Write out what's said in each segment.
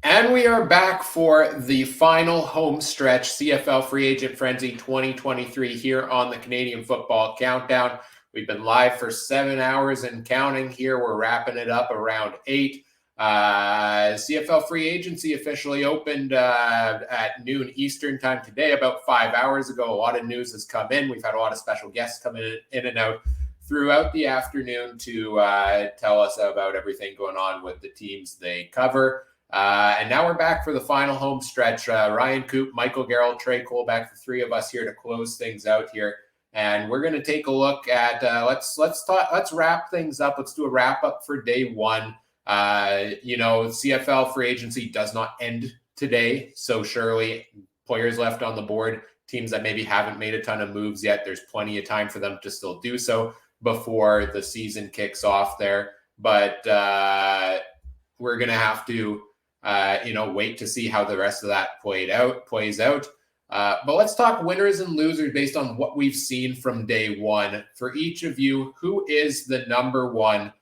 And we are back for the final home stretch CFL Free Agent Frenzy 2023 here on the Canadian Football Countdown. We've been live for 7 hours and counting here. We're wrapping it up around 8. CFL Free Agency officially opened at noon Eastern time today, about 5 hours ago. A lot of news has come in. We've had a lot of special guests come in and out throughout the afternoon to tell us about everything going on with the teams they cover. And now we're back for the final home stretch. Ryan Coop, Michael Garrell, Trey Colback, the three of us here to close things out here. And we're going to take a look at let's wrap things up. Let's do a wrap up for day one. CFL free agency does not end today, so surely players left on the board, teams that maybe haven't made a ton of moves yet, there's plenty of time for them to still do so before the season kicks off there. But we're going to have to wait to see how the rest of that plays out. But let's talk winners and losers based on what we've seen from day one. For each of you, who is the number one?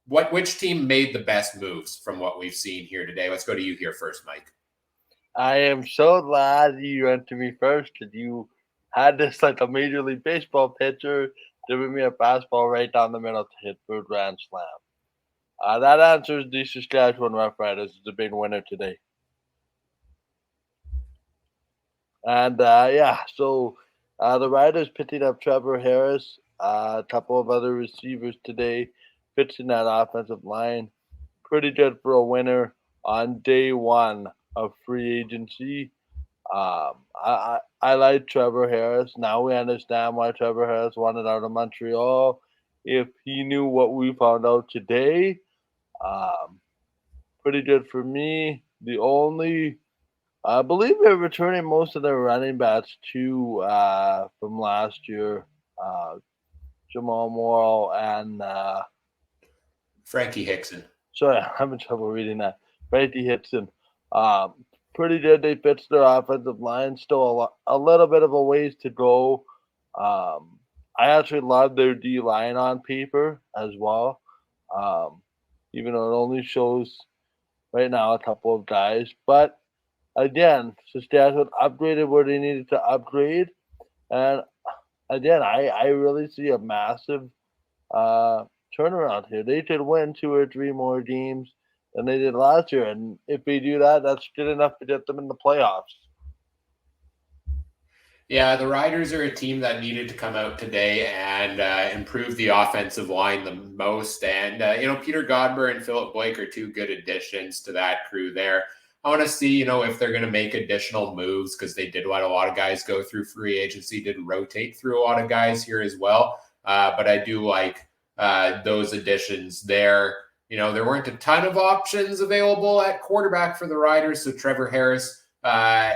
Which team made the best moves from what we've seen here today? Let's go to you here first, Mike. I am so glad you went to me first because you had this like a Major League Baseball pitcher giving me a fastball right down the middle to hit for a grand slam. That answers the Saskatchewan Roughriders is a big winner today. And so the Riders picking up Trevor Harris, a couple of other receivers today, pitching that offensive line. Pretty good for a winner on day one of free agency. I like Trevor Harris. Now we understand why Trevor Harris wanted out of Montreal. If he knew what we found out today, pretty good for me. I believe they're returning most of their running backs too from last year. Jamal Morrow and Frankie Hickson. Sorry, I'm having trouble reading that. Frankie Hickson. Pretty good. They fixed their offensive line. Still a little bit of a ways to go. I actually love their D line on paper as well. Even though it only shows right now a couple of guys. But again, Saskatchewan upgraded where they needed to upgrade. And again, I really see a massive turnaround here. They could win 2 or 3 more games than they did last year. And if they do that, that's good enough to get them in the playoffs. Yeah, the Riders are a team that needed to come out today and improve the offensive line the most. And, Peter Godber and Philip Blake are 2 good additions to that crew there. I want to see, if they're going to make additional moves because they did let a lot of guys go through free agency, did rotate through a lot of guys here as well. But I do like those additions there. There weren't a ton of options available at quarterback for the Riders. So Trevor Harris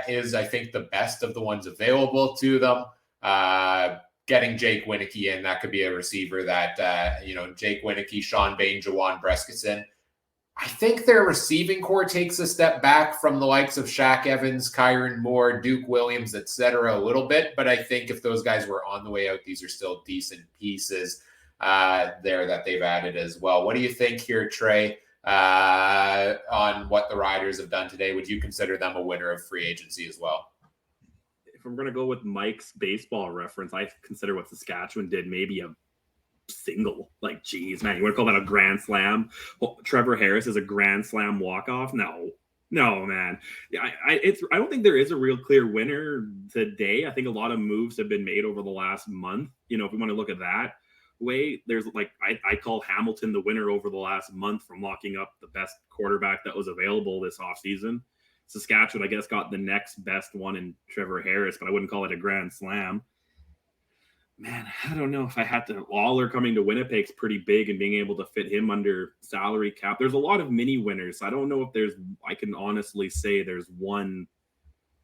is, I think, the best of the ones available to them. Getting Jake Wieneke in, that could be a receiver that, Jake Wieneke, Sean Bain, Jawan Breskison. I think their receiving core takes a step back from the likes of Shaq Evans, Kyron Moore, Duke Williams, etc. a little bit. But I think if those guys were on the way out, these are still decent pieces there that they've added as well. What do you think here, Trey, on what the Riders have done today? Would you consider them a winner of free agency as well? If I'm going to go with Mike's baseball reference, I consider what Saskatchewan did maybe a single. Like, geez, man, you want to call that a grand slam? Well, Trevor Harris is a grand slam walk-off? No, man. I don't think there is a real clear winner today. I think a lot of moves have been made over the last month. If we want to look at that way, there's I call Hamilton the winner over the last month from locking up the best quarterback that was available this offseason. Saskatchewan, I guess, got the next best one in Trevor Harris, but I wouldn't call it a grand slam. Man, I don't know if I had to. Lawler coming to Winnipeg's pretty big and being able to fit him under salary cap. There's a lot of mini winners. I don't know if I can honestly say there's one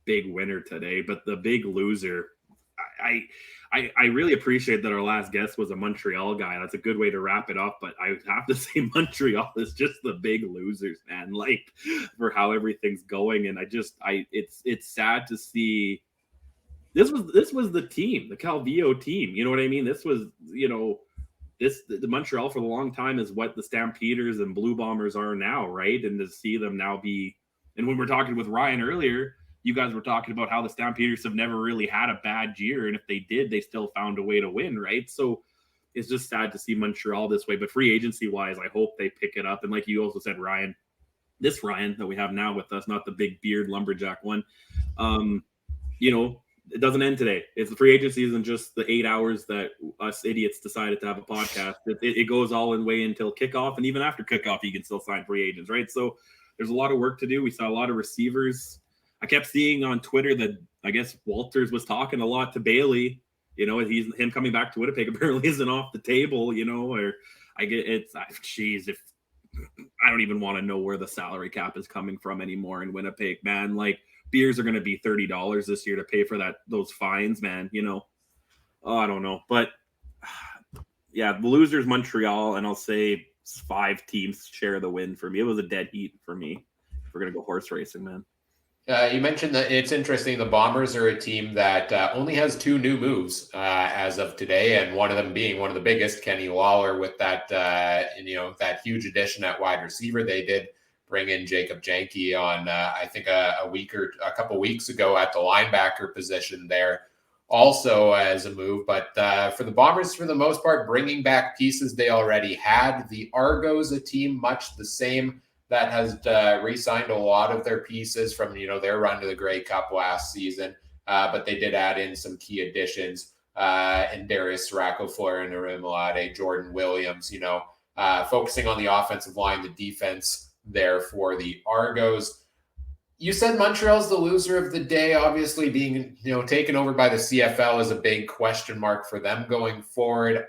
big winner today, but the big loser, I really appreciate that our last guest was a Montreal guy. That's a good way to wrap it up. But I have to say Montreal is just the big losers, man, for how everything's going. And it's sad to see. This was the team, the Calvillo team. You know what I mean? This was, the Montreal for a long time is what the Stampeders and Blue Bombers are now, right? And to see them now be, and when we're talking with Ryan earlier, you guys were talking about how the Stampeders have never really had a bad year, and if they did, they still found a way to win, right? So it's just sad to see Montreal this way. But free agency wise, I hope they pick it up. And like you also said, Ryan, this Ryan that we have now with us, not the big beard lumberjack one, it doesn't end today. It's the free agency isn't just the 8 hours that us idiots decided to have a podcast. It goes all the way until kickoff, and even after kickoff, you can still sign free agents, right? So there's a lot of work to do. We saw a lot of receivers. I kept seeing on Twitter that I guess Walters was talking a lot to Bailey. Him coming back to Winnipeg apparently isn't off the table. Or I get it's if I don't even want to know where the salary cap is coming from anymore in Winnipeg, man. Like beers are going to be $30 this year to pay for those fines, man. I don't know, but yeah, the losers Montreal, and I'll say 5 teams share the win for me. It was a dead heat for me. If we're gonna go horse racing, man. You mentioned that it's interesting. The Bombers are a team that only has 2 new moves as of today, and one of them being one of the biggest, Kenny Lawler, with that that huge addition at wide receiver. They did bring in Jacob Janke on I think a couple weeks ago at the linebacker position there, also as a move. But for the Bombers, for the most part, bringing back pieces they already had. The Argos, a team much the same, that has re-signed a lot of their pieces from their run to the Grey Cup last season, but they did add in some key additions in Darius Siracco, Florian Arimilade, Jordan Williams. Focusing on the offensive line, the defense there for the Argos. You said Montreal's the loser of the day. Obviously, being taken over by the CFL is a big question mark for them going forward.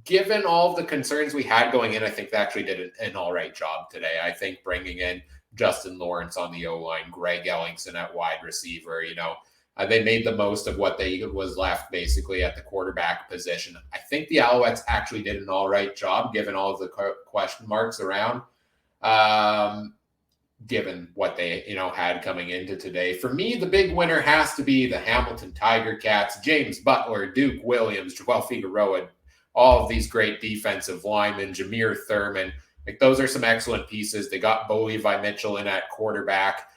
Given all the concerns we had going in, I think they actually did an all right job today. I think bringing in Justin Lawrence on the O-line, Greg Ellingson at wide receiver, they made the most of what they was left basically at the quarterback position. I think the Alouettes actually did an all right job given all of the question marks around, given what they had coming into today. For me, the big winner has to be the Hamilton Tiger Cats, James Butler, Duke Williams, Joel Figueroa, all of these great defensive linemen, Jameer Thurman. Like, those are some excellent pieces. They got Bo Levi Mitchell in at quarterback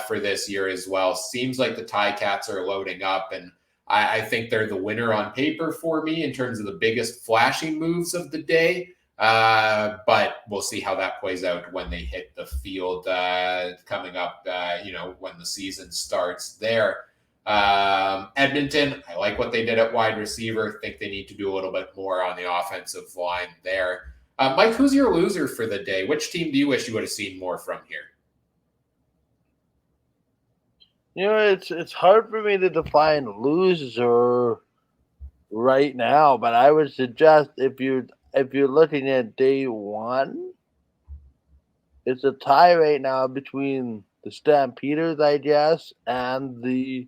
for this year as well. Seems like the Ticats are loading up, and I think they're the winner on paper for me in terms of the biggest flashing moves of the day. But we'll see how that plays out when they hit the field coming up, when the season starts there. Edmonton, I like what they did at wide receiver. Think they need to do a little bit more on the offensive line there. Mike, who's your loser for the day? Which team do you wish you would have seen more from here? It's hard for me to define loser right now, but I would suggest if you're looking at day one, it's a tie right now between the Stampeders, I guess, and the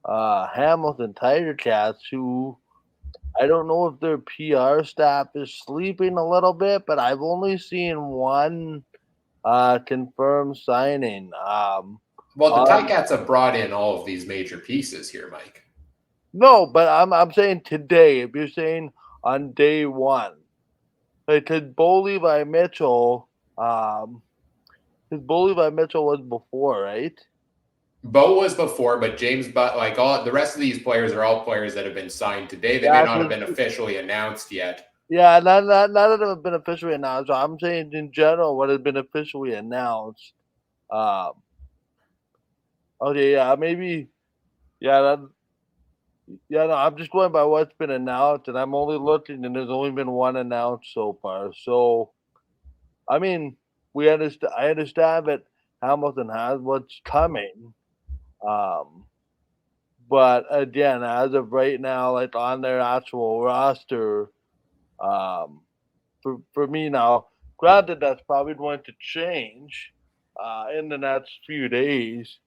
Hamilton Tiger Cats, who I don't know if their PR staff is sleeping a little bit, but I've only seen one confirmed signing. Well, the Ticats have brought in all of these major pieces here, Mike. No, but I'm saying today. If you're saying on day one, because Bo Levi Mitchell, was before, right? Bo was before, but James, all the rest of these players are all players that have been signed today. They may not have been officially announced yet. Yeah, none of them have been officially announced. So I'm saying in general what has been officially announced. Okay, yeah, maybe, yeah, no, I'm just going by what's been announced, and I'm only looking, and there's only been one announced so far. So, I mean, I understand that Hamilton has what's coming. But again, as of right now, like on their actual roster, for me now, granted that's probably going to change in the next few days.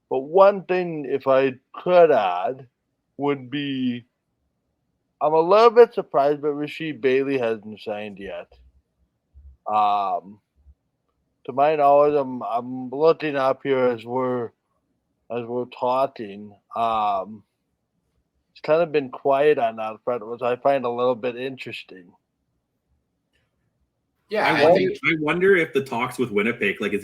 But one thing, if I could add, would be I'm a little bit surprised that Rasheed Bailey hasn't signed yet. To my knowledge, I'm looking up here as we're talking. It's kind of been quiet on that front, which I find a little bit interesting. Yeah, I wonder if the talks with Winnipeg, like, are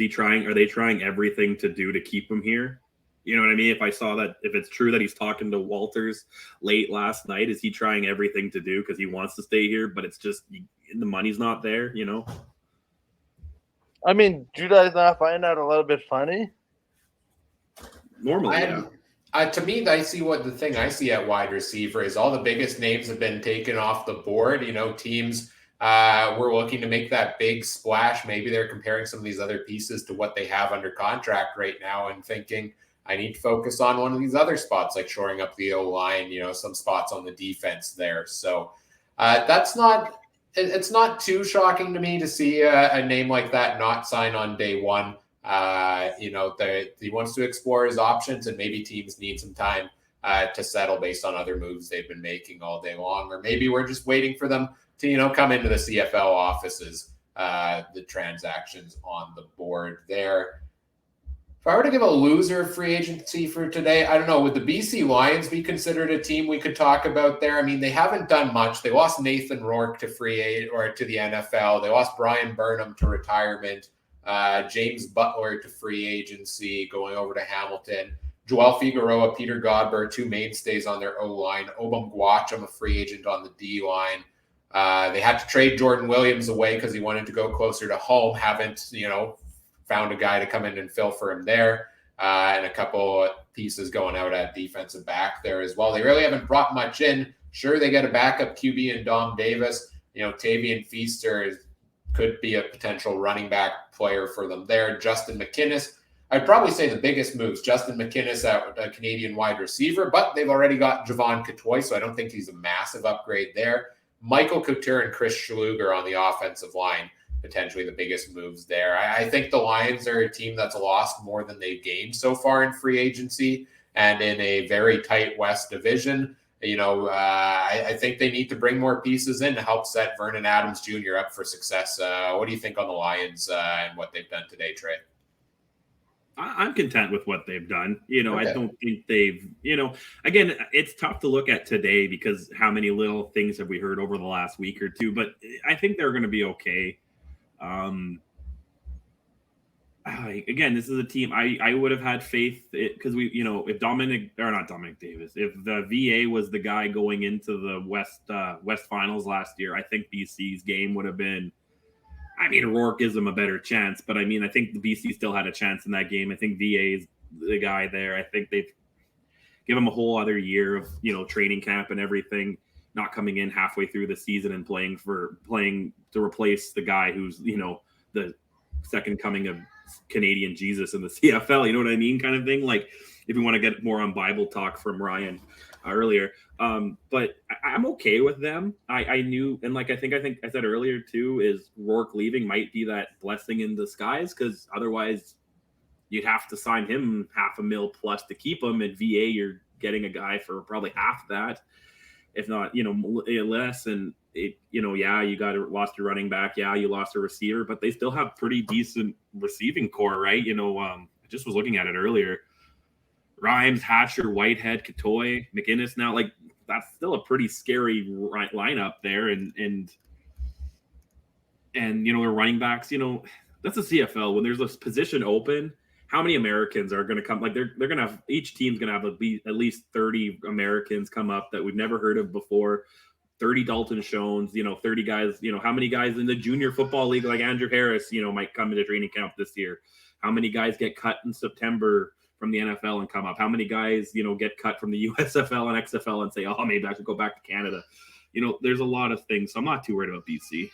they trying everything to do to keep him here? You know what I mean? If it's true that he's talking to Walters late last night, is he trying everything to do because he wants to stay here, but it's just the money's not there, you know? I mean, do you guys not find that a little bit funny? Normally, yeah. To me, I see the thing I see at wide receiver is all the biggest names have been taken off the board. You know, teams were looking to make that big splash. Maybe they're comparing some of these other pieces to what they have under contract right now and thinking, I need to focus on one of these other spots, like shoring up the O-line, you know, some spots on the defense there. So it's not too shocking to me to see a name like that not sign on day one. You know, he wants to explore his options, and maybe teams need some time to settle based on other moves they've been making all day long. Or maybe we're just waiting for them to, you know, come into the CFL offices, the transactions on the board there. If I were to give a loser free agency for today, I don't know. Would the BC Lions be considered a team we could talk about there? I mean, they haven't done much. They lost Nathan Rourke to to the NFL. They lost Brian Burnham to retirement. James Butler to free agency, going over to Hamilton. Joel Figueroa, Peter Godber, two mainstays on their O-line. Obam Gwacham, a free agent on the D-line. They had to trade Jordan Williams away because he wanted to go closer to home. Haven't, you know, found a guy to come in and fill for him there. And a couple pieces going out at defensive back there as well. They really haven't brought much in. Sure, they get a backup QB in Dom Davis. You know, Tavian Feaster could be a potential running back player for them there. Justin McInnes, I'd probably say the biggest moves. Justin McInnes, a Canadian wide receiver, but they've already got Javon Catoy, so I don't think he's a massive upgrade there. Michael Couture and Chris Schluger on the offensive line, potentially the biggest moves there. I think the Lions are a team that's lost more than they've gained so far in free agency, and in a very tight West division. You know, I think they need to bring more pieces in to help set Vernon Adams Jr. up for success. What do you think on the Lions and what they've done today, Trey? I'm content with what they've done. You know, okay. I don't think they've, you know, again, it's tough to look at today because how many little things have we heard over the last week or two, but I think they're going to be okay. Again, this is a team I would have had faith because we, you know, if not Dominic Davis, if the VA was the guy going into the West Finals last year, I think BC's game would have been. I mean, Rourke gives them a better chance, but I mean, I think the BC still had a chance in that game. I think VA is the guy there. I think they've given him a whole other year of, you know, training camp and everything, not coming in halfway through the season and playing to replace the guy who's, you know, the second coming of Canadian Jesus in the CFL, you know what I mean, kind of thing. Like, if you want to get more on Bible talk from Ryan earlier, but I'm okay with them. I knew, and like I think I said earlier too, is Rourke leaving might be that blessing in disguise because otherwise you'd have to sign him $500,000 plus to keep him. At VA, you're getting a guy for probably half that, if not, you know, less. And it, you know, yeah, you lost your running back, yeah, you lost a receiver, but they still have pretty decent receiving core, right? You know, I just was looking at it earlier. Rhymes, Hatcher, Whitehead, Catoy, McInnes. Now, like, that's still a pretty scary lineup there, and you know, their running backs. You know, that's a CFL. When there's a position open, how many Americans are going to come? Like, they're going to have, each team's going to have at least 30 Americans come up that we've never heard of before. 30 Dalton Schoens, you know, 30 guys. You know, how many guys in the junior football league like Andrew Harris, you know, might come into training camp this year? How many guys get cut in September from the NFL and come up? How many guys, you know, get cut from the USFL and XFL and say, oh, maybe I should go back to Canada? You know, there's a lot of things. So I'm not too worried about BC.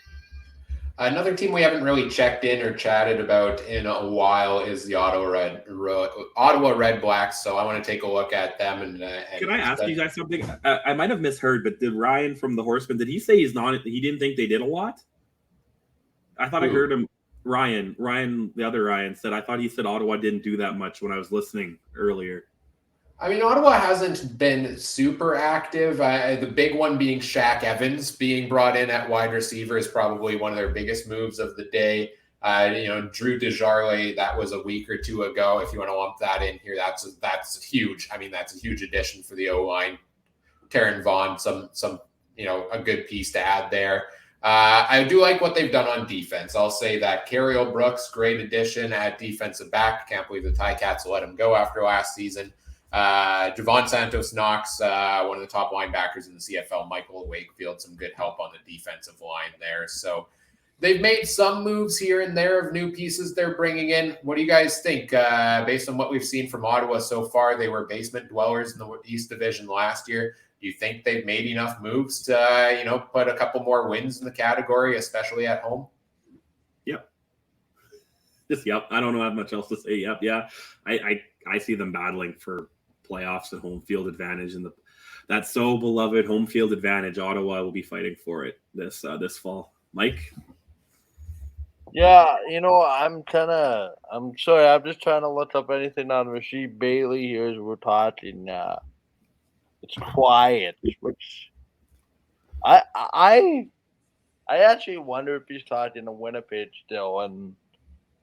Another team we haven't really checked in or chatted about in a while is the Ottawa Red Blacks. So I want to take a look at them. And can I ask you guys something? I might have misheard, but did Ryan from the Horsemen, did he say he didn't think they did a lot? I thought I heard him. Ryan, the other Ryan said, I thought he said Ottawa didn't do that much when I was listening earlier. I mean, Ottawa hasn't been super active. The big one being Shaq Evans being brought in at wide receiver is probably one of their biggest moves of the day. You know, Drew Desjardins, that was a week or two ago. If you want to lump that in here, that's huge. I mean, that's a huge addition for the O-line. Taron Vaughn some a good piece to add there. I do like what they've done on defense. I'll say that Cariel Brooks, great addition at defensive back. Can't believe the Ticats let him go after last season. Javon Santos Knox, one of the top linebackers in the CFL, Michael Wakefield, some good help on the defensive line there. So they've made some moves here and there of new pieces they're bringing in. What do you guys think? Based on what we've seen from Ottawa so far, they were basement dwellers in the East Division last year. Do you think they've made enough moves to, put a couple more wins in the category, especially at home? Yep. Yep. I don't know how much else to say. Yep. Yeah. I see them battling for playoffs and home field advantage, and that so beloved home field advantage. Ottawa will be fighting for it this fall. Mike? Yeah, I'm sorry, I'm just trying to look up anything on Rasheed Bailey here as we're talking. It's quiet, which I actually wonder if he's talking to Winnipeg still, and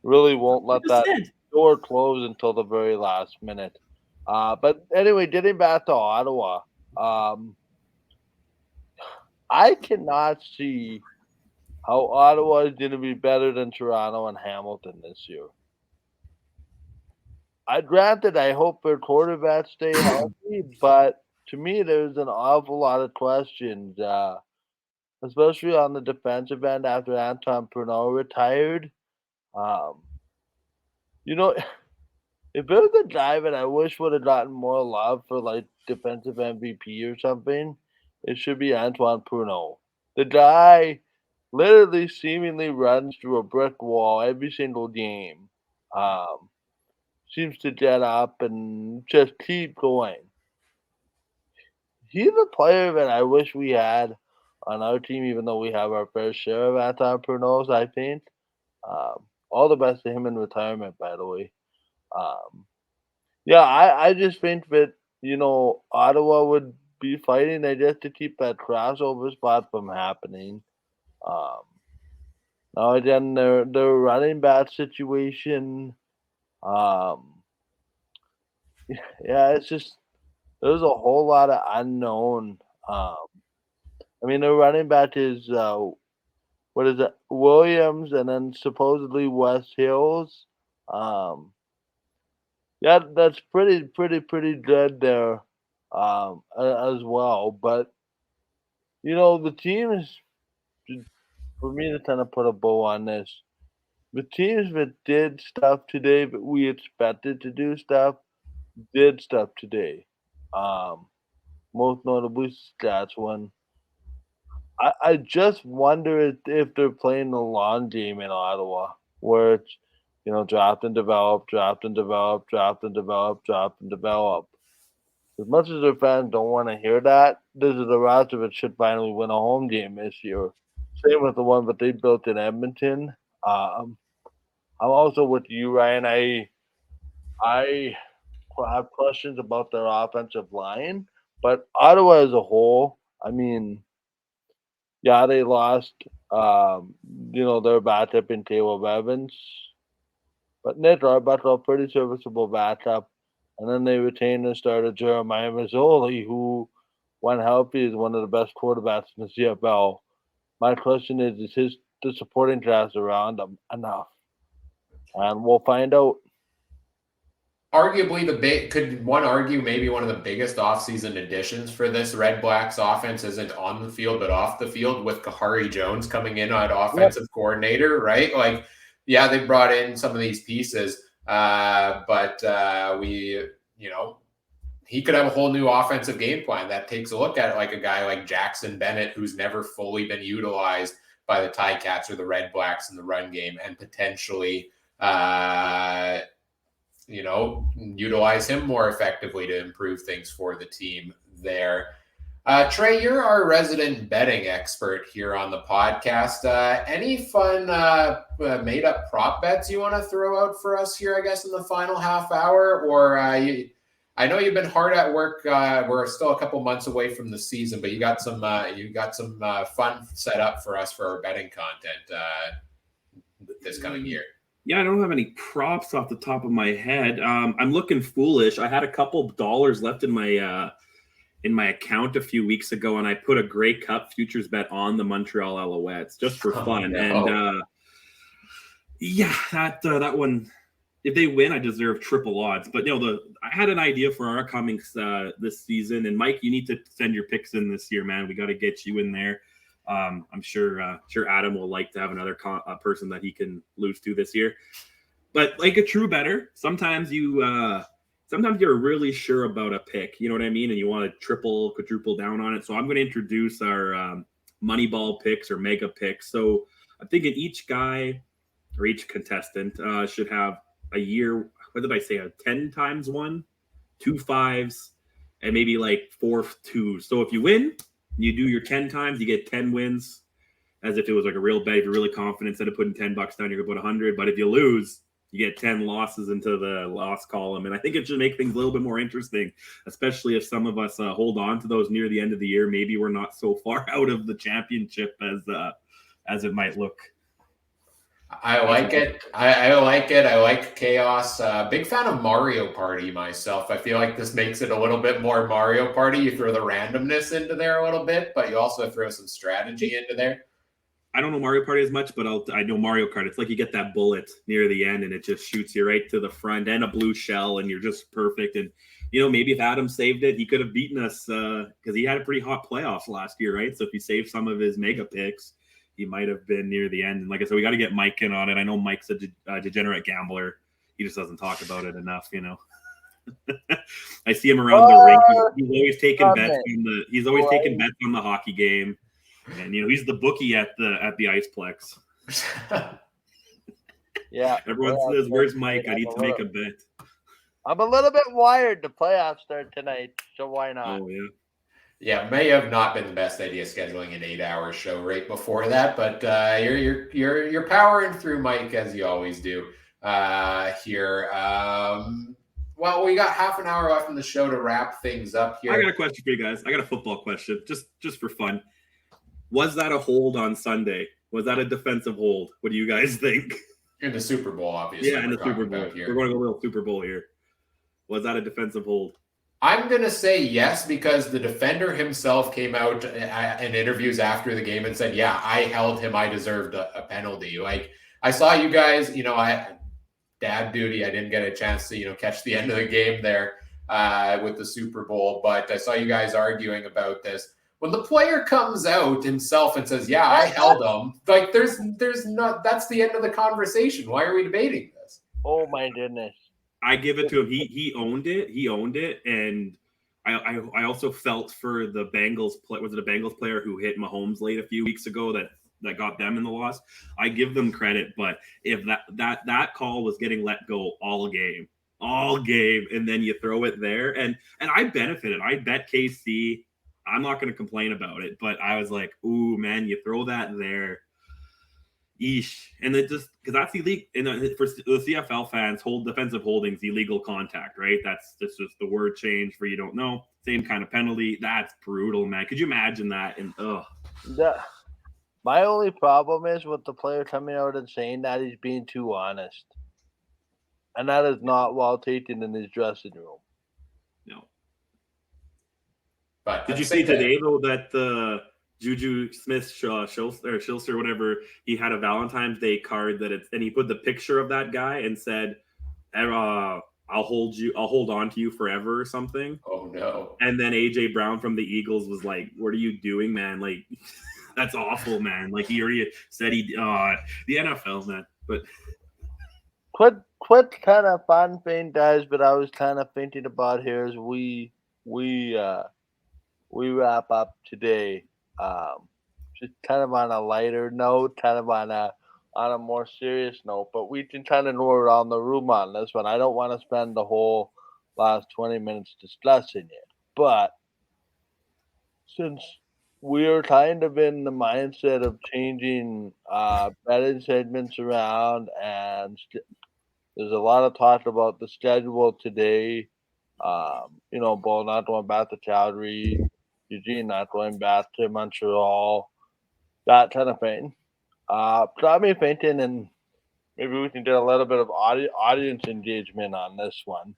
really won't let that door close until the very last minute. But anyway, getting back to Ottawa, I cannot see how Ottawa is going to be better than Toronto and Hamilton this year. Granted, I hope their quarterbacks stay healthy, but to me, there's an awful lot of questions, especially on the defensive end after Anton Pernod retired. If there was a guy that I wish would have gotten more love for like defensive MVP or something, it should be Antoine Pernod. The guy literally seemingly runs through a brick wall every single game. Seems to get up and just keep going. He's a player that I wish we had on our team, even though we have our fair share of Anton Pernods, I think. All the best to him in retirement, by the way. I just think that, Ottawa would be fighting, I guess, to keep that crossover spot from happening. Now, again, their running back situation, it's just there's a whole lot of unknown. Their running back is Williams, and then supposedly West Hills. That's pretty good there, as well. But the team is, for me to kind of put a bow on this, the teams that did stuff today that we expected to do stuff did stuff today. Most notably Saskatchewan. I just wonder if they're playing the long game in Ottawa, where it's, draft and develop, draft and develop, draft and develop, draft and develop. As much as their fans don't want to hear that, this is the roster that should finally win a home game this year. Same with the one that they built in Edmonton. I'm also with you, Ryan. I have questions about their offensive line, but Ottawa as a whole, they lost, their backup in Caleb Evans, but Nick Arbuckle, pretty serviceable backup, and then they retained and started Jeremiah Mazzoli, who, when healthy, is one of the best quarterbacks in the CFL. My question is the supporting cast around him enough? And we'll find out. Arguably, could one argue maybe one of the biggest offseason additions for this Red Blacks offense isn't on the field but off the field, with Kahari Jones coming in on offensive coordinator, right? Like, yeah, they brought in some of these pieces, but he could have a whole new offensive game plan that takes a look at it, like a guy like Jackson Bennett, who's never fully been utilized by the Ticats or the Red Blacks in the run game, and potentially utilize him more effectively to improve things for the team there. Trey, you're our resident betting expert here on the podcast. Any fun made-up prop bets you want to throw out for us here, I guess, in the final half hour? Or I know you've been hard at work. We're still a couple months away from the season, but you got some fun set up for us for our betting content this coming year. Yeah, I don't have any props off the top of my head. I'm looking foolish. I had a couple dollars left in my in my account a few weeks ago, and I put a Grey Cup futures bet on the Montreal Alouettes just for fun. No. And that one, if they win, I deserve triple odds. But I had an idea for our upcoming this season. And Mike, you need to send your picks in this year, man. We got to get you in there. I'm sure Adam will like to have another person that he can lose to this year. But like a true bettor, sometimes you're really sure about a pick. You know what I mean? And you want to quadruple down on it. So I'm going to introduce our Moneyball picks or mega picks. So I'm thinking each guy or each contestant should have a year. What did I say? A 10 times 1, 2 5s, and maybe like 4 2s. So if you win, you do your 10 times, you get 10 wins, as if it was like a real bet. If you're really confident, instead of putting $10 down, you're gonna put 100. But if you lose, you get 10 losses into the loss column. And I think it should make things a little bit more interesting, especially if some of us hold on to those near the end of the year. Maybe we're not so far out of the championship as it might look. I like it. I like it. I like chaos. Big fan of Mario Party myself. I feel like this makes it a little bit more Mario Party. You throw the randomness into there a little bit, but you also throw some strategy into there. I don't know Mario Party as much, but I know Mario Kart. It's like you get that bullet near the end and it just shoots you right to the front and a blue shell and you're just perfect. And, maybe if Adam saved it, he could have beaten us because he had a pretty hot playoffs last year, right? So if he saved some of his mega picks, he might have been near the end. And like I said, we got to get Mike in on it. I know Mike's a degenerate gambler. He just doesn't talk about it enough, I see him around the rink. He's always taking bets taking bets on the hockey game. And he's the bookie at the Iceplex. Yeah. Everyone says, "Where's Mike? I need to make a bet." I'm a little bit wired. The playoffs start tonight, so why not? Oh yeah. Yeah, may have not been the best idea scheduling an 8-hour show right before that, but you're powering through, Mike, as you always do here. Well, we got half an hour left in the show to wrap things up here. I got a question for you guys. I got a football question, just for fun. Was that a hold on Sunday? Was that a defensive hold? What do you guys think? In the Super Bowl, obviously. Yeah, in the Super Bowl. We're going to go a little Super Bowl here. Was that a defensive hold? I'm going to say yes, because the defender himself came out in interviews after the game and said, yeah, I held him. I deserved a penalty. Like, I saw you guys, dad duty. I didn't get a chance to, catch the end of the game there with the Super Bowl, but I saw you guys arguing about this. When the player comes out himself and says, yeah, I held him, like there's not, that's the end of the conversation. Why are we debating this? Oh my goodness. I give it to him. He owned it. He owned it. And I also felt for the Bengals was it a Bengals player who hit Mahomes late a few weeks ago that got them in the loss? I give them credit, but if that call was getting let go all game, and then you throw it there, and I benefited. I bet KC. I'm not going to complain about it, but I was like, ooh, man, you throw that there. Eesh. And it just, because that's illegal. For the CFL fans, defensive holdings, illegal contact, right? That's just the word change for you don't know. Same kind of penalty. That's brutal, man. Could you imagine that? And my only problem is with the player coming out and saying that he's being too honest. And that is not well taken in his dressing room. No. But did you see today though that Juju Smith-Schuster, whatever, he had a Valentine's Day card and he put the picture of that guy and said, "I'll hold on to you forever" or something. Oh no! And then AJ Brown from the Eagles was like, "What are you doing, man? Like, that's awful, man. Like he already said the NFL, man." But quit kind of fun thing, guys. But I was kind of thinking about here as we wrap up today, just kind of on a lighter note, kind of on a more serious note, but we can kind of go around the room on this one. I don't want to spend the whole last 20 minutes discussing it, but since we're kind of in the mindset of changing betting segments around, and there's a lot of talk about the schedule today, Bull not going back to Calgary, Eugene not going back to Montreal, that kind of thing. Got me thinking, and maybe we can get a little bit of audience engagement on this one.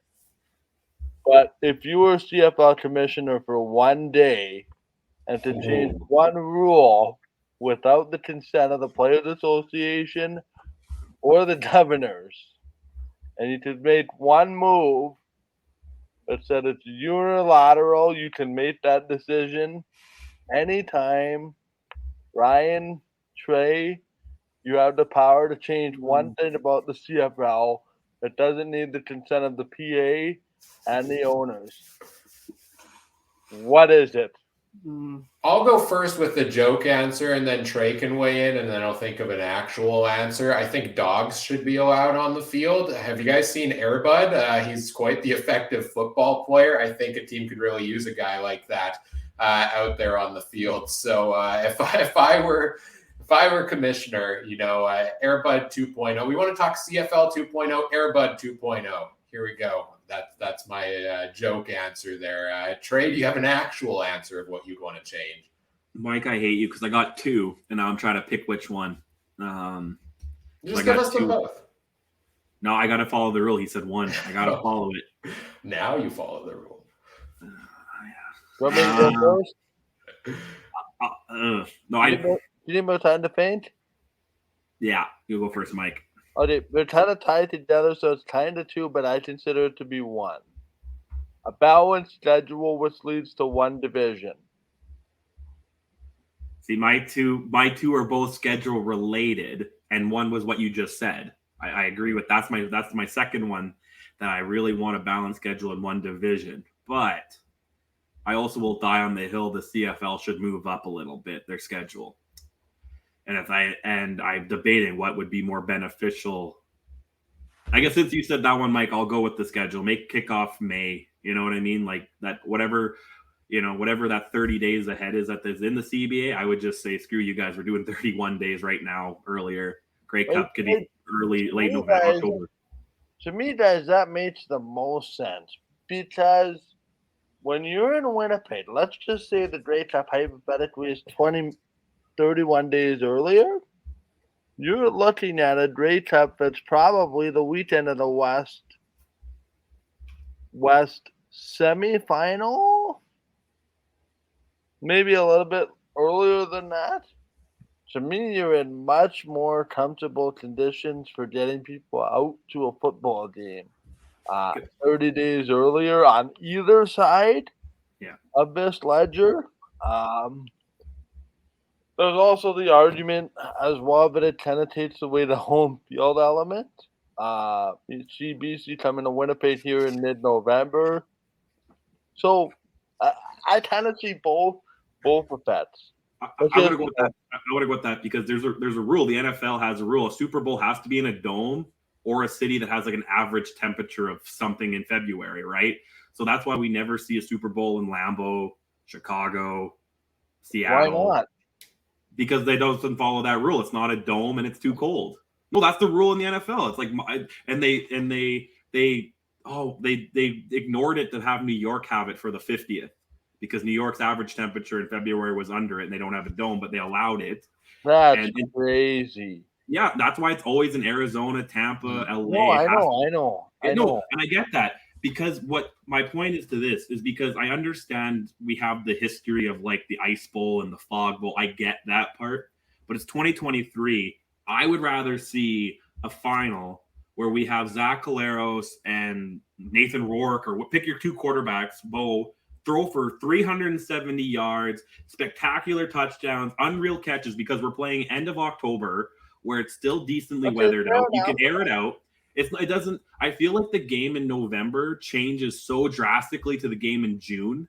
But if you were CFL commissioner for one day and to change one rule without the consent of the Players Association or the governors, and you could make one move that said it's unilateral, you can make that decision anytime. Ryan, Trey, you have the power to change one thing about the CFL that doesn't need the consent of the PA and the owners. What is it? I'll go first with the joke answer, and then Trey can weigh in, and then I'll think of an actual answer. I think dogs should be allowed on the field. Have you guys seen Airbud? He's quite the effective football player. I think a team could really use a guy like that out there on the field. So if I were commissioner, Airbud 2.0. We want to talk CFL 2.0, Airbud 2.0. Here we go. That's my joke answer there. Trey, do you have an actual answer of what you'd want to change? Mike, I hate you because I got two, and now I'm trying to pick which one. Just give us them both. No, I got to follow the rule. He said one. I got to follow it. Now you follow the rule. Want me to go first? No, You need more time to paint? Yeah, you go first, Mike. Okay, they're kind of tied together, so it's kind of two, but I consider it to be one. A balanced schedule which leads to one division. See, my two are both schedule related, and one was what you just said. I agree with that's my second one, that I really want a balanced schedule in one division. But I also will die on the hill the CFL should move up a little bit, their schedule. And I'm debating what would be more beneficial. I guess since you said that one, Mike, I'll go with the schedule. Make kickoff May. You know what I mean? Like that, whatever that 30 days ahead is that is in the CBA, I would just say, screw you guys. We're doing 31 days right now earlier. Grey Cup could be late November, October. To me, guys, that makes the most sense because when you're in Winnipeg, let's just say the Grey Cup hypothetically is 31 days earlier, you're looking at a Grey Cup that's probably the weekend of the West semifinal, maybe a little bit earlier than that. To me, you're in much more comfortable conditions for getting people out to a football game 30 days earlier on either side of this ledger. There's also the argument as well that it kind of takes away the home field element. You see BC coming to Winnipeg here in mid-November. So I kind of see both effects. I would go with that because there's a rule. The NFL has a rule. A Super Bowl has to be in a dome or a city that has like an average temperature of something in February, right? So that's why we never see a Super Bowl in Lambeau, Chicago, Seattle. Why not? Because they don't follow that rule. It's not a dome and it's too cold. No, that's the rule in the NFL. It's like, and they ignored it to have New York have it for the 50th because New York's average temperature in February was under it and they don't have a dome, but they allowed it. That's crazy. Yeah, that's why it's always in Arizona, Tampa, LA. No, I know. And I get that. Because what my point is to this is because I understand we have the history of like the Ice Bowl and the Fog Bowl. I get that part, but it's 2023. I would rather see a final where we have Zach Caleros and Nathan Rourke, or pick your two quarterbacks, Bo, throw for 370 yards, spectacular touchdowns, unreal catches, because we're playing end of October where it's still decently weathered out. You can air it out. It doesn't. I feel like the game in November changes so drastically to the game in June,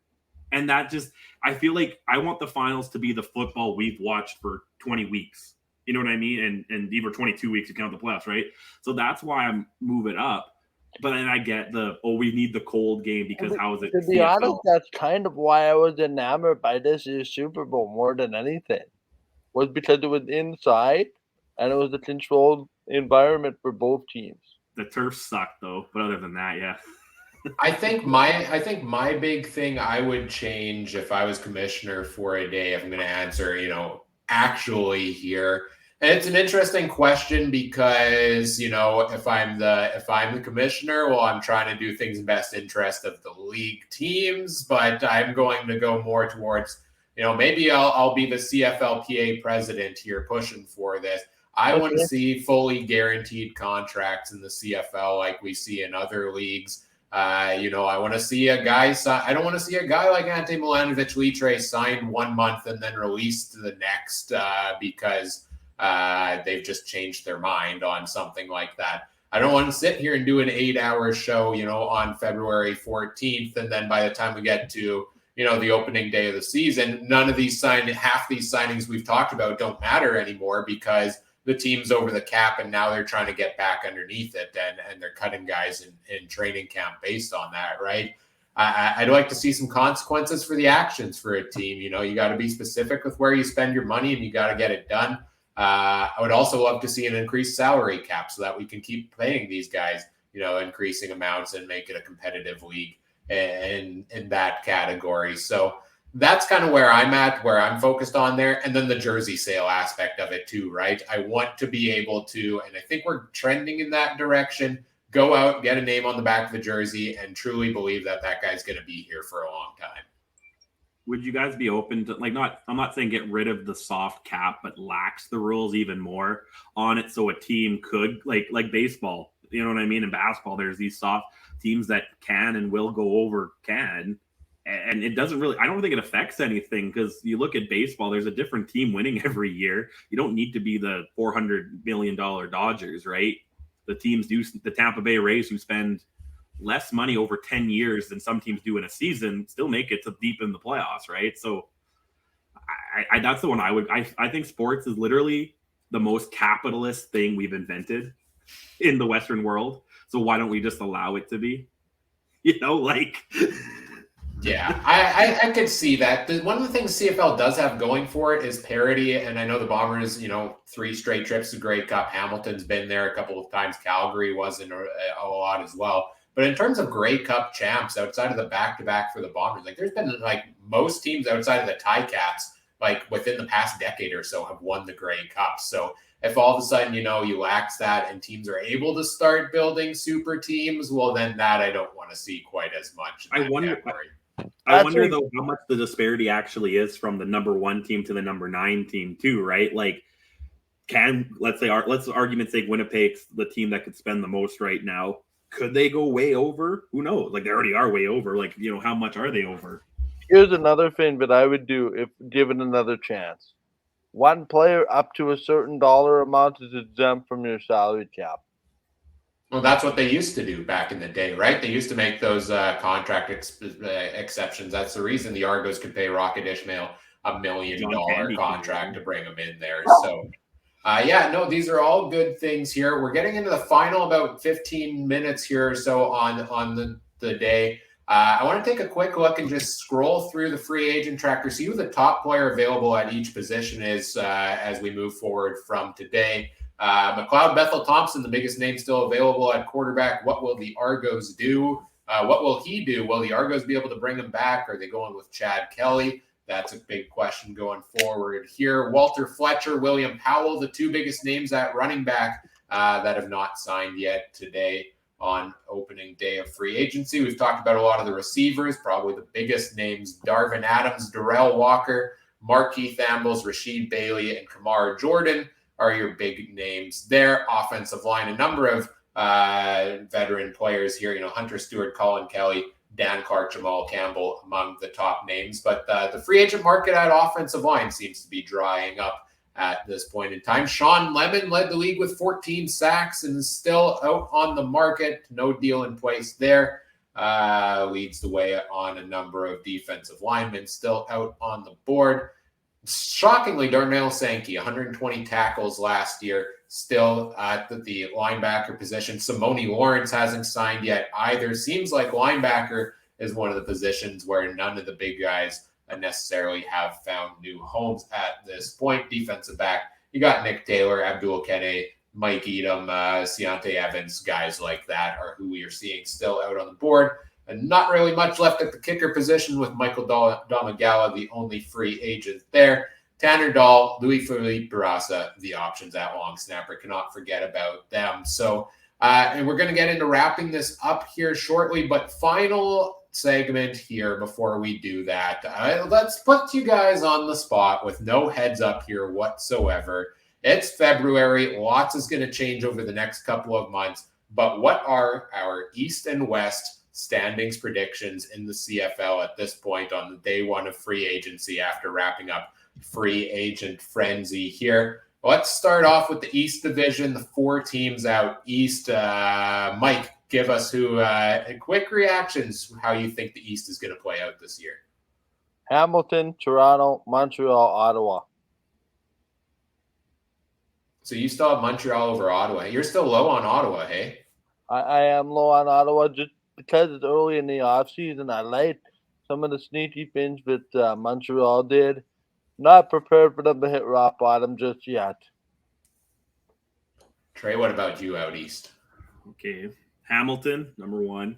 and that just. I feel like I want the finals to be the football we've watched for 20 weeks. You know what I mean? And even 22 weeks to count the playoffs, right? So that's why I'm moving up. But then I get we need the cold game because how is it? To be honest, that's kind of why I was enamored by this year's Super Bowl more than anything. Was because it was inside and it was a controlled environment for both teams. The turf sucked though, but other than that, yeah. I think my big thing I would change if I was commissioner for a day, if I'm going to answer, actually here, And it's an interesting question because, if I'm the commissioner, well, I'm trying to do things in best interest of the league teams, but I'm going to go more towards, maybe I'll be the CFLPA president here pushing for this. I want to see fully guaranteed contracts in the CFL like we see in other leagues. I want to see a guy. I don't want to see a guy like Ante Milanovic-Litre signed 1 month and then released to the next because they've just changed their mind on something like that. I don't want to sit here and do an 8-hour show, on February 14th, and then by the time we get to the opening day of the season, half these signings we've talked about don't matter anymore because the team's over the cap and now they're trying to get back underneath it and they're cutting guys in training camp based on that, right? I'd like to see some consequences for the actions for a team. You got to be specific with where you spend your money and you got to get it done. I would also love to see an increased salary cap so that we can keep paying these guys, increasing amounts and make it a competitive league in that category. So that's kind of where I'm at, where I'm focused on there. And then the jersey sale aspect of it too, right? I want to be able to, and I think we're trending in that direction, go out, get a name on the back of the jersey, and truly believe that guy's going to be here for a long time. Would you guys be open to, I'm not saying get rid of the soft cap, but lax the rules even more on it so a team could, like baseball, you know what I mean? In basketball, there's these soft teams that can and will go over and it doesn't really, I don't think it affects anything because you look at baseball, there's a different team winning every year. You don't need to be the $400 million Dodgers, right? The teams do, the Tampa Bay Rays, who spend less money over 10 years than some teams do in a season, still make it to deep in the playoffs, right? So I that's the one I think sports is literally the most capitalist thing we've invented in the Western world. So why don't we just allow it to be? Yeah, I could see that. One of the things CFL does have going for it is parity. And I know the Bombers, 3 straight trips to Grey Cup. Hamilton's been there a couple of times. Calgary wasn't a lot as well. But in terms of Grey Cup champs outside of the back-to-back for the Bombers, there's been most teams outside of the Ticats, within the past decade or so have won the Grey Cup. So if all of a sudden, you lax that and teams are able to start building super teams, well, then that I don't want to see quite as much. I wonder though how much the disparity actually is from the number 1 team to the number 9 team too, right? Let's argument's sake, Winnipeg's the team that could spend the most right now. Could they go way over? Who knows? They already are way over. How much are they over? Here's another thing that I would do if given another chance. One player up to a certain dollar amount is exempt from your salary cap. Well, that's what they used to do back in the day, right? They used to make those contract exceptions. That's the reason the Argos could pay Rocket Ishmael $1 million contract to bring him in there. So, these are all good things here. We're getting into the final about 15 minutes here or so on the day. I want to take a quick look and just scroll through the free agent tracker, see who the top player available at each position is as we move forward from today. McLeod Bethel Thompson, the biggest name still available at quarterback. What will the Argos do? What will he do? Will the Argos be able to bring him back? Are they going with Chad Kelly? That's a big question going forward here. Walter Fletcher, William Powell, the 2 biggest names at running back that have not signed yet today on opening day of free agency. We've talked about a lot of the receivers, probably the biggest names: Darvin Adams, Darrell Walker, Markeith Ambles, Rasheed Bailey, and Kamar Jordan are your big names there. Offensive line, a number of veteran players here, Hunter Stewart, Colin Kelly, Dan Clark, Jamal Campbell among the top names. But the free agent market at offensive line seems to be drying up at this point in time. Sean Lemon led the league with 14 sacks and is still out on the market. No deal in place there. Leads the way on a number of defensive linemen still out on the board. Shockingly, Darnell Sankey, 120 tackles last year, still at the linebacker position. Simone Lawrence hasn't signed yet either. Seems like linebacker is one of the positions where none of the big guys necessarily have found new homes at this point. Defensive back, you got Nick Taylor, Abdul Kene, Mike Edom, Ciante Evans, guys like that are who we are seeing still out on the board. And not really much left at the kicker position with Michael Domagala, the only free agent there. Tanner Dahl, Louis-Philippe Barassa, the options at long snapper. Cannot forget about them. So, and we're going to get into wrapping this up here shortly, but final segment here before we do that. Let's put you guys on the spot with no heads up here whatsoever. It's February. Lots is going to change over the next couple of months. But what are our East and West standings predictions in the CFL at this point on the day one of free agency after wrapping up free agent frenzy here? Let's start off with the East Division, the 4 teams out East. Mike, give us quick reactions, how you think the East is going to play out this year. Hamilton, Toronto, Montreal, Ottawa. So you still have Montreal over Ottawa. You're still low on Ottawa, hey? I am low on Ottawa just because it's early in the offseason. I like some of the sneaky things that Montreal did. Not prepared for them to hit rock bottom just yet. Trey, what about you out East? Okay. Hamilton, number 1.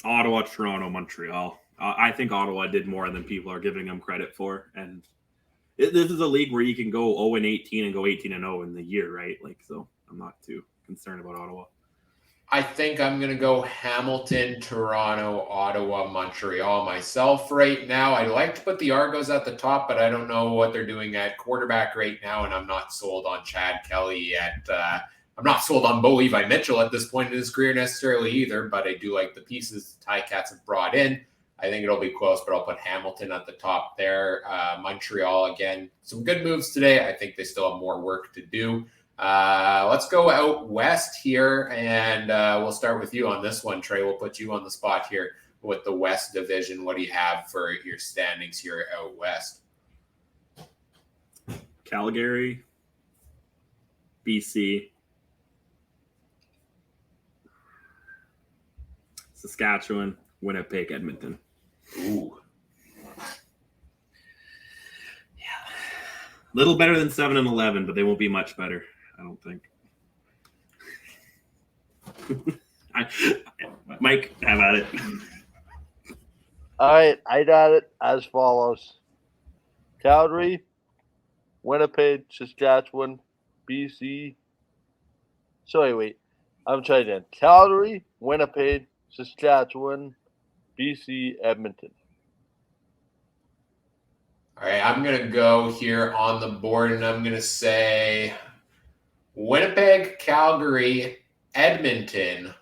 Ottawa, Toronto, Montreal. I think Ottawa did more than people are giving them credit for. And this is a league where you can go 0-18 and go 18-0 in the year, right? Like, so I'm not too concerned about Ottawa. I think I'm going to go Hamilton, Toronto, Ottawa, Montreal myself right now. I'd like to put the Argos at the top, but I don't know what they're doing at quarterback right now, and I'm not sold on Chad Kelly yet. I'm not sold on Bo Levi Mitchell at this point in his career necessarily either, but I do like the pieces the Ticats have brought in. I think it'll be close, but I'll put Hamilton at the top there. Montreal, again, some good moves today. I think they still have more work to do. Let's go out west here, and we'll start with you on this one, Trey. We'll put you on the spot here with the West Division. What do you have for your standings here out west? Calgary, BC, Saskatchewan, Winnipeg, Edmonton. Ooh. Yeah. Little better than 7-11, but they won't be much better, I don't think. Mike, have at it. All right, I got it as follows. Calgary, Winnipeg, Saskatchewan, BC. Sorry, wait. I'm trying again. Calgary, Winnipeg, Saskatchewan, BC, Edmonton. All right, I'm going to go here on the board, and I'm going to say Winnipeg, Calgary, Edmonton,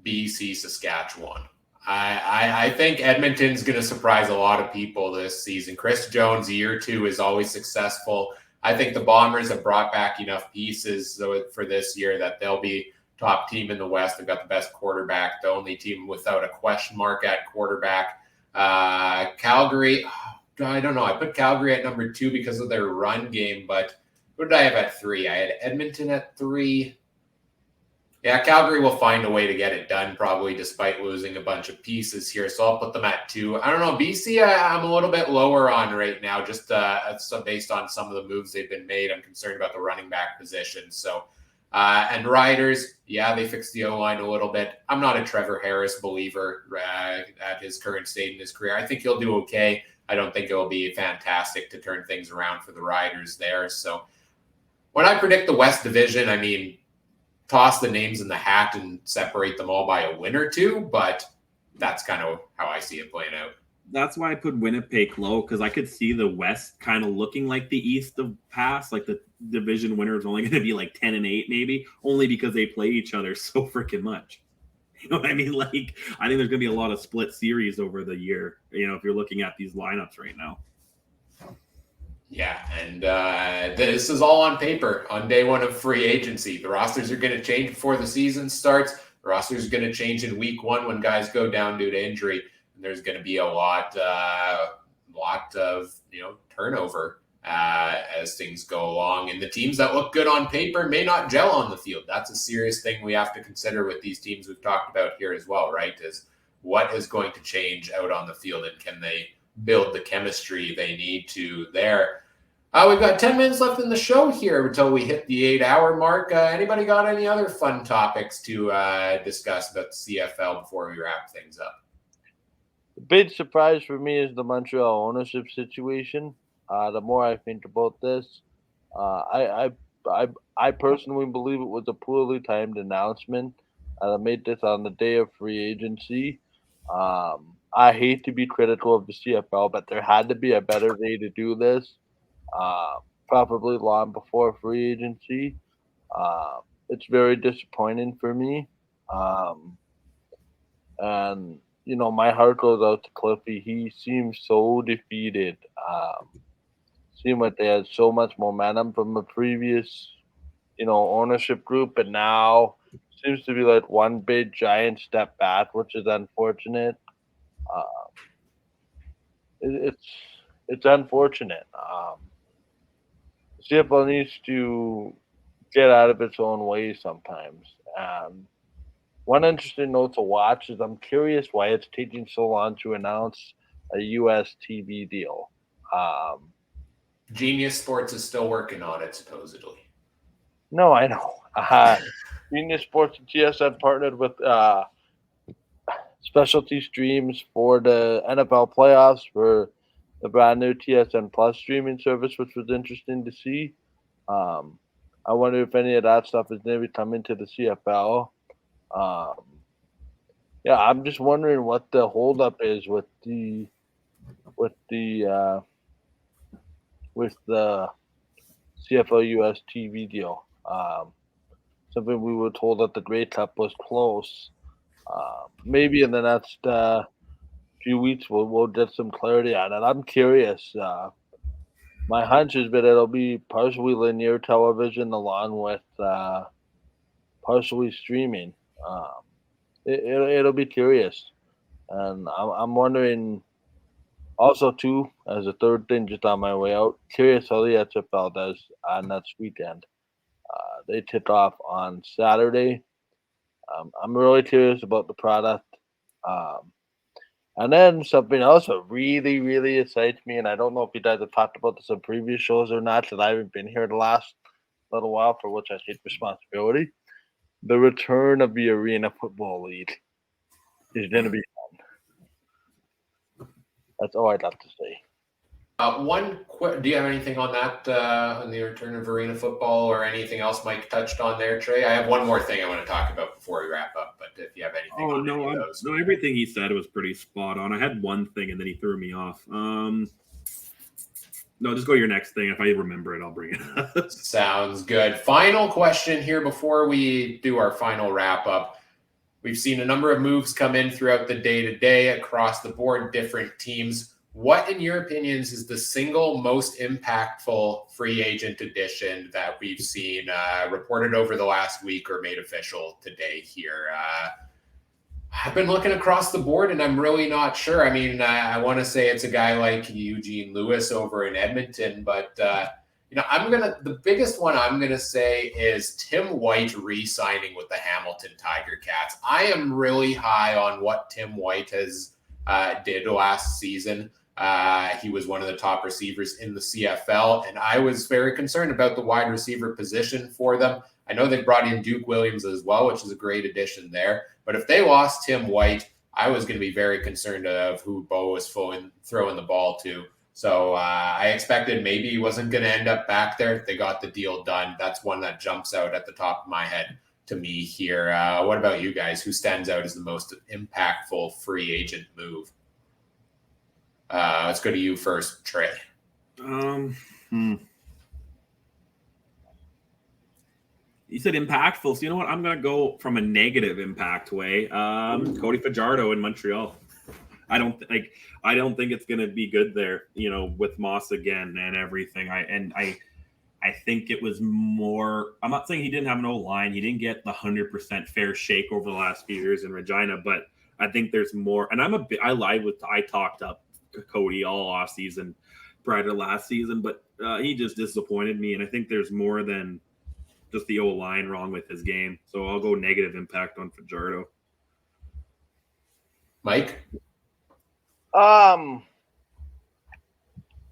BC, Saskatchewan. I think Edmonton's going to surprise a lot of people this season. Chris Jones, year 2, is always successful. I think the Bombers have brought back enough pieces for this year that they'll be top team in the West. They've got the best quarterback, the only team without a question mark at quarterback. Calgary, I don't know. I put Calgary at number 2 because of their run game, but what did I have at 3? I had Edmonton at 3. Yeah, Calgary will find a way to get it done, probably, despite losing a bunch of pieces here. So I'll put them at 2. I don't know. BC, I'm a little bit lower on right now, just based on some of the moves they've been made. I'm concerned about the running back position. So, and Riders, yeah, they fixed the O-line a little bit. I'm not a Trevor Harris believer at his current state in his career. I think he'll do okay. I don't think it'll be fantastic to turn things around for the Riders there. So when I predict the West Division, I mean, toss the names in the hat and separate them all by a win or 2, but that's kind of how I see it playing out. That's why I put Winnipeg low, because I could see the West kind of looking like the East of past, like the division winner is only going to be like 10-8 maybe, only because they play each other so freaking much. You know what I mean? Like, I think there's going to be a lot of split series over the year, you know, if you're looking at these lineups right now. Yeah, and this is all on paper on day one of free agency. The rosters are going to change before the season starts. The rosters are going to change in week 1 when guys go down due to injury. And there's going to be a lot of turnover as things go along. And the teams that look good on paper may not gel on the field. That's a serious thing we have to consider with these teams we've talked about here as well, right? Is what is going to change out on the field, and can they build the chemistry they need to there. We've got 10 minutes left in the show here until we hit the 8-hour mark. Anybody got any other fun topics to discuss about the CFL before we wrap things up? The big surprise for me is the Montreal ownership situation. The more I think about this, I personally believe it was a poorly timed announcement. They made this on the day of free agency. I hate to be critical of the CFL, but there had to be a better way to do this. Uh, Probably long before free agency. Uh, it's very disappointing for me. Um, and my heart goes out to Cliffy. He seems so defeated. Seemed like they had so much momentum from the previous, ownership group, but now seems to be like one big giant step back, which is unfortunate. Uh, it's unfortunate. CFL needs to get out of its own way sometimes. One interesting note to watch is I'm curious why it's taking so long to announce a U.S. TV deal. Um, Genius Sports is still working on it, supposedly. no, I know. Genius Sports and TSN partnered with specialty streams for the NFL playoffs for the brand new TSN Plus streaming service, which was interesting to see. Um, I wonder if any of that stuff is maybe coming to the CFL. Um, yeah, I'm just wondering what the holdup is with the uh, with the CFL US TV deal. Something we were told that the Grey Cup was close. Maybe in the next few weeks we'll get some clarity on it. I'm curious. My hunch is that it'll be partially linear television along with partially streaming. Um, it'll be curious, and I'm wondering also too as a third thing just on my way out. Curious how the XFL does on next weekend. They tip off on Saturday. I'm really curious about the product. Um, and then something else that really, really excites me, and I don't know if you guys have talked about this on previous shows or not, because I haven't been here the last little while, for which I take responsibility. The return of the Arena Football League is going to be fun. That's all I'd have to say. Do you have anything on that, on the return of arena football, or anything else Mike touched on there, Trey? I have one more thing I want to talk about before we wrap up, but if you have anything on any of those. No, everything he said was pretty spot on. I had one thing and then he threw me off. No, just go to your next thing. If I remember it, I'll bring it up. Sounds good. Final question here before we do our final wrap up. We've seen a number of moves come in throughout the day-to-day across the board, different teams. What, in your opinions, is the single most impactful free agent addition that we've seen reported over the last week or made official today here? I've been looking across the board and I'm really not sure. I mean, I want to say it's a guy like Eugene Lewis over in Edmonton, but the biggest one I'm gonna say is Tim White re-signing with the Hamilton Tiger Cats. I am really high on what Tim White has did last season. He was one of the top receivers in the CFL, and I was very concerned about the wide receiver position for them. I know they brought in Duke Williams as well, which is a great addition there. But if they lost Tim White, I was going to be very concerned of who Bo was throwing the ball to. So I expected maybe he wasn't going to end up back there. They got the deal done. That's one that jumps out at the top of my head to me here. What about you guys? Who stands out as the most impactful free agent move? Let's go to you first, Trey. You said impactful, so you know what? I'm going to go from a negative impact way. Cody Fajardo in Montreal. I don't think it's going to be good there, with Moss again and everything. I think it was more. I'm not saying he didn't have an O-line. He didn't get the 100% fair shake over the last few years in Regina, but I think there's more. And I talked up Cody all off season prior to last season, but he just disappointed me. And I think there's more than just the O-line wrong with his game. So I'll go negative impact on Fajardo. Mike?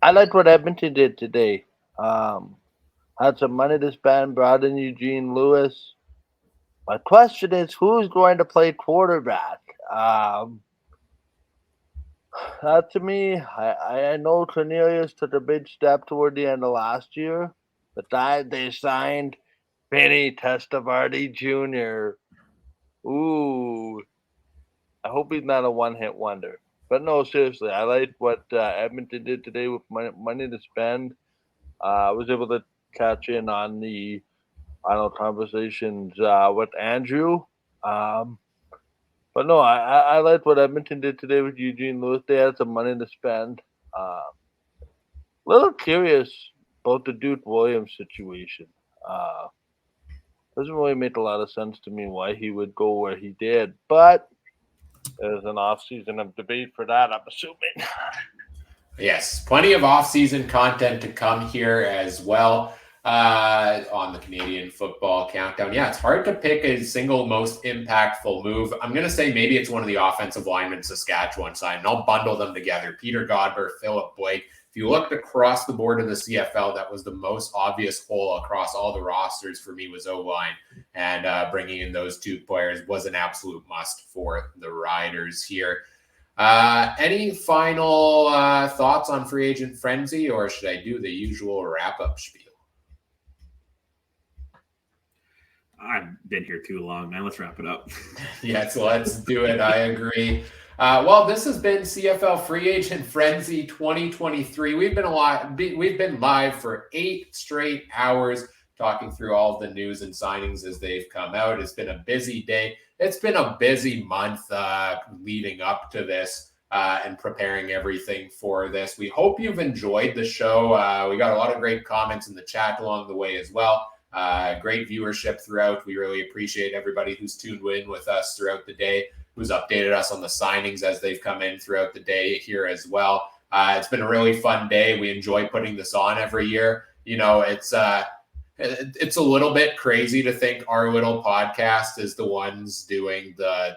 I like what Edmonton did today. Had some money to spend, brought in Eugene Lewis. My question is, who's going to play quarterback? To me, I know Cornelius took a big step toward the end of last year, but they signed Benny Testaverde Jr. Ooh, I hope he's not a one-hit wonder. But no, seriously, I like what Edmonton did today with money to spend. I was able to catch in on the final conversations with Andrew. Um, but no, I liked what Edmonton did today with Eugene Lewis. They had some money to spend. Little curious about the Duke Williams situation. Uh, doesn't really make a lot of sense to me why he would go where he did, but there's an off-season of debate for that, I'm assuming. Yes, plenty of off-season content to come here as well on the Canadian Football Countdown. Yeah, it's hard to pick a single most impactful move. I'm going to say maybe it's one of the offensive linemen Saskatchewan signed, and I'll bundle them together. Peter Godber, Philip Blake. If you looked across the board of the CFL, that was the most obvious hole across all the rosters for me was O-line. And bringing in those two players was an absolute must for the Riders here. Any final thoughts on Free Agent Frenzy, or should I do the usual wrap-up spiel? I've been here too long, man. Let's wrap it up. Yes, let's do it. I agree. Well, this has been CFL Free Agent Frenzy 2023. We've been live for 8 straight hours talking through all of the news and signings as they've come out. It's been a busy day. It's been a busy month leading up to this and preparing everything for this. We hope you've enjoyed the show. We got a lot of great comments in the chat along the way as well. Great viewership throughout. We really appreciate everybody who's tuned in with us throughout the day, who's updated us on the signings as they've come in throughout the day here as well. It's been a really fun day. We enjoy putting this on every year. You know, it's a little bit crazy to think our little podcast is the ones doing the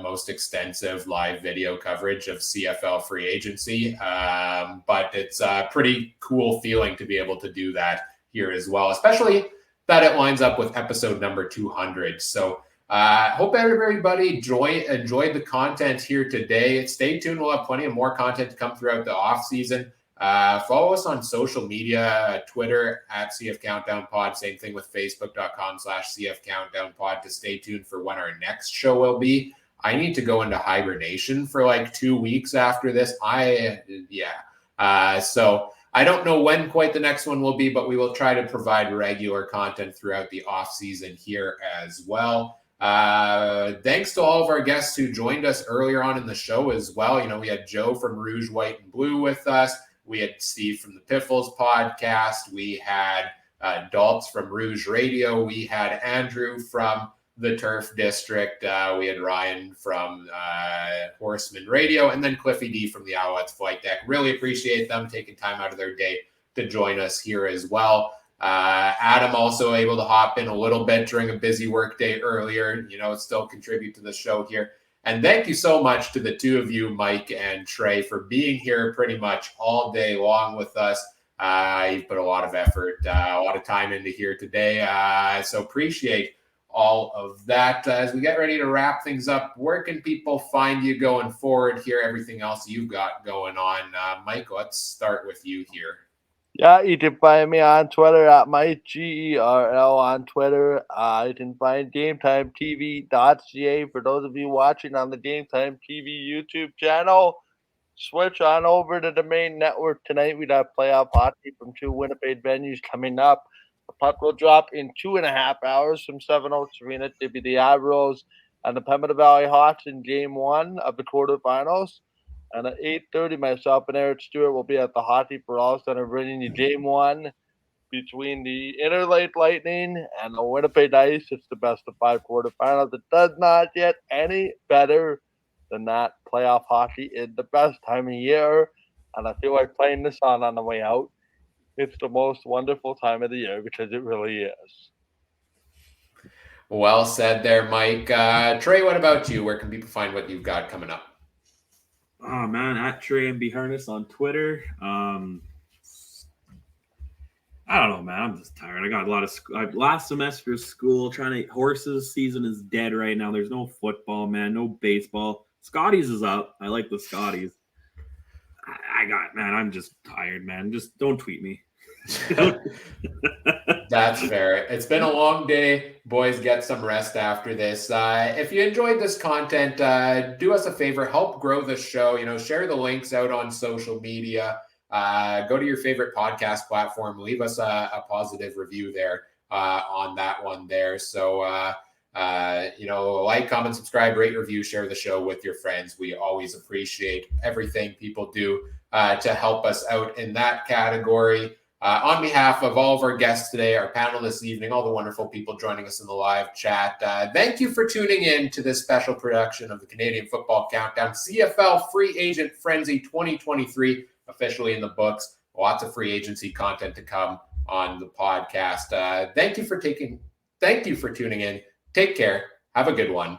most extensive live video coverage of CFL Free Agency. But it's a pretty cool feeling to be able to do that here as well, especially that it lines up with episode number 200. So hope everybody enjoyed the content here today. Stay tuned. We'll have plenty of more content to come throughout the off season. Follow us on social media, Twitter at CF Countdown Pod. Same thing with Facebook.com/CF Countdown Pod to stay tuned for when our next show will be. I need to go into hibernation for like 2 weeks after this. So I don't know when quite the next one will be, but we will try to provide regular content throughout the off season here as well. Thanks to all of our guests who joined us earlier on in the show as well. You know, we had Joe from Rouge, White, and Blue with us. We had Steve from the Piffles podcast. We had Daltz from Rouge Radio. We had Andrew from the Turf District. We had Ryan from Horseman Radio, and then Cliffy D from the Alouettes Flight Deck. Really appreciate them taking time out of their day to join us here as well. Adam also able to hop in a little bit during a busy work day earlier, you know, still contribute to the show here. And thank you so much to the two of you, Mike and Trey, for being here pretty much all day long with us. You've put a lot of effort, a lot of time into here today. So appreciate all of that. As we get ready to wrap things up, where can people find you going forward here? Everything else you've got going on. Mike, let's start with you here. Yeah, you can find me on Twitter at MikeGERL on Twitter. You can find GameTimeTV.ca for those of you watching on the Game Time TV YouTube channel. Switch on over to the main network tonight. We got playoff hockey from 2 Winnipeg venues coming up. The puck will drop in 2.5 hours from Seven Oaks Arena to be the Admirals and the Pembina Valley Hawks in Game 1 of the quarterfinals. And at 8:30, myself and Eric Stewart will be at the Hockey for All Center bringing you Game 1 between the Interlake Lightning and the Winnipeg Ice. It's the best of 5 quarterfinals. It does not get any better than that. Playoff hockey is the best time of year, and I feel like playing this on the way out. It's the most wonderful time of the year because it really is. Well said there, Mike. Trey, what about you? Where can people find what you've got coming up? Oh man, at Trey and B Harness on Twitter. I don't know, man. I'm just tired. I got a lot of last semester of school. Horses season is dead right now. There's no football, man. No baseball. Scotties is up. I like the Scotties. I'm just tired, man. Just don't tweet me. That's fair. It's been a long day. Boys, get some rest after this. If you enjoyed this content, do us a favor, help grow the show. Share the links out on social media. Go to your favorite podcast platform. Leave us a positive review there on that one there. So, like, comment, subscribe, rate, review, share the show with your friends. We always appreciate everything people do to help us out in that category. On behalf of all of our guests today, our panel this evening, all the wonderful people joining us in the live chat, thank you for tuning in to this special production of the Canadian Football Countdown, CFL Free Agent Frenzy 2023, officially in the books. Lots of free agency content to come on the podcast. Thank you for tuning in. Take care. Have a good one.